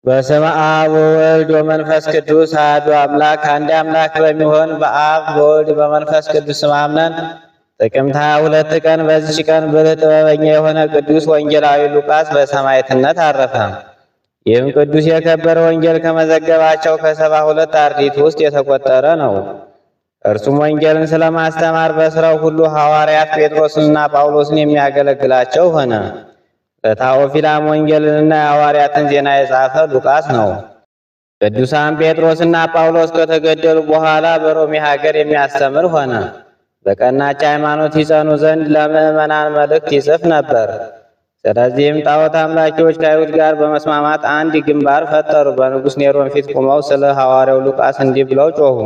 በስመ አብ ወወልድ ወመንፈስ ቅዱስ አሐዱ አምላክ አንድ አምላክ በሚሆን በአብ በወልድ በመንፈስ ቅዱስ አምነን ጥቅምት 22 ቀን በዚች ቀን ብልህ ጥበበኛ የሆነ ቅዱስ ወንጌላዊ ሉቃስ በሰማዕትነት አረፈ። ይህም ቅዱስ የከበረ ወንጌል ከመዘገባቸው ከ72 አርድእት ውስጥ የተቆጠረ ነው። እርሱም ወንጌልን ስለማስተማር በሥራው ሁሉ ሐዋርያት ጴጥሮስንና ጳውሎስን የሚያገለግላቸው ሆነ። ለታኦፊላም ወንጌልንና የሐዋርያትን ዜና የጻፈ ሉቃስ ነው። ቅዱሳን ጴጥሮስና ጳውሎስ ከተገደሉ በኋላ በሮሜ ሀገር የሚያስተምር ሆነ። በቀናች ሃይማኖት ይጸኑ ዘንድ ለምዕመናን መልእክት ይጽፍ ነበር። ስለዚህም ጣዖት አምላኪዎች ከአይሁድ ጋር በመስማማት አንድ ግንባር ፈጠሩ። በንጉሥ ኔሮን ፊት ቆመው ስለ ሐዋርያው ሉቃስ እንዲህ ብለው ጮኹ።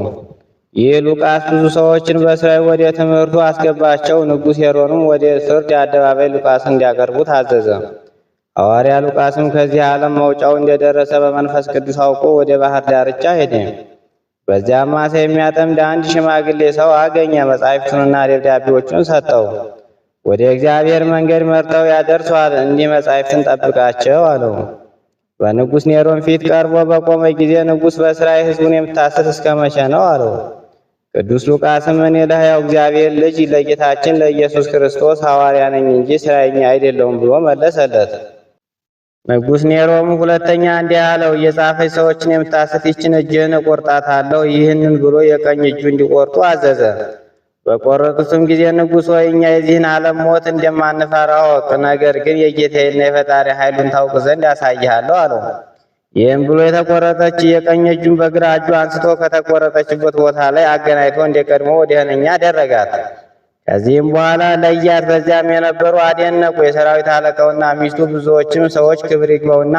ይህ ሉቃስ ብዙ ሰዎችን በእስራኤል ወደ ትምህርቱ አስገባቸው። ንጉሥ ሄሮድም ወደ ፍርድ አደባባይ ሉቃስን እንዲያቀርቡት አዘዘ። ሐዋርያ ሉቃስም ከዚህ ዓለም መውጫው እንደደረሰ በመንፈስ ቅዱስ አውቆ ወደ ባህር ዳርቻ ሄደ። በዚያም ዓሣ የሚያጠምድ አንድ ሽማግሌ ሰው አገኘ። መጻሕፍቱንና ደብዳቤዎቹን ሰጠው። ወደ እግዚአብሔር መንገድ መርተው ያደርሷል፣ እንዲህ መጻሕፍትን ጠብቃቸው አለው። በንጉሥ ኔሮን ፊት ቀርቦ በቆመ ጊዜ ንጉሥ በሥራዬ ሕዝቡን የምታስት እስከ መቼ ነው አለው። ቅዱስ ሉቃስም እኔ ለሕያው እግዚአብሔር ልጅ ለጌታችን ለኢየሱስ ክርስቶስ ሐዋርያ ነኝ እንጂ ሥራየኛ አይደለሁም ብሎ መለሰለት። ንጉሥ ኔሮም ሁለተኛ እንዲህ አለው፣ እየጻፈች ሰዎችን የምታስት ይችን እጅህን እቆርጣታለሁ። ይህንን ብሎ የቀኝ እጁ እንዲቆርጡ አዘዘ። በቆረጡትም ጊዜ ንጉሥ ሆይ እኛ የዚህን ዓለም ሞት እንደማንፈራ እወቅ፣ ነገር ግን የጌታዬና የፈጣሪ ኃይሉን ታውቅ ዘንድ ያሳይሃለሁ አለው። ይህም ብሎ የተቆረጠች የቀኝ እጁን በግራ እጁ አንስቶ ከተቆረጠችበት ቦታ ላይ አገናኝቶ እንደ ቀድሞ ወዲህነኛ አደረጋት። ከዚህም በኋላ ለያት። በዚያም የነበሩ አደነቁ። የሰራዊት አለቃውና ሚስቱ ብዙዎችም ሰዎች ክብር ይግባውና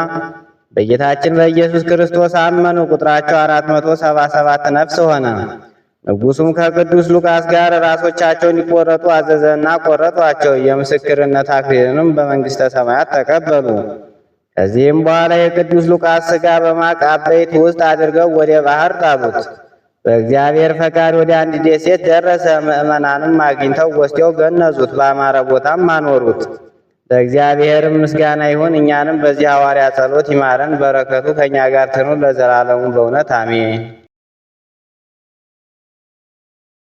በጌታችን በኢየሱስ ክርስቶስ አመኑ። ቁጥራቸው 477 ነፍስ ሆነ። ንጉሡም ከቅዱስ ሉቃስ ጋር ራሶቻቸው እንዲቆረጡ አዘዘና ቆረጧቸው። የምስክርነት አክሊልንም በመንግሥተ ሰማያት ተቀበሉ። ከዚህም በኋላ የቅዱስ ሉቃስ ሥጋ በማቅ አበይት ውስጥ አድርገው ወደ ባህር ጣሉት። በእግዚአብሔር ፈቃድ ወደ አንድ ደሴት ደረሰ። ምዕመናንም አግኝተው ወስደው ገነዙት፣ በአማረ ቦታም አኖሩት። ለእግዚአብሔርም ምስጋና ይሁን። እኛንም በዚህ ሐዋርያ ጸሎት ይማረን፣ በረከቱ ከእኛ ጋር ትኑር ለዘላለሙ በእውነት አሜን።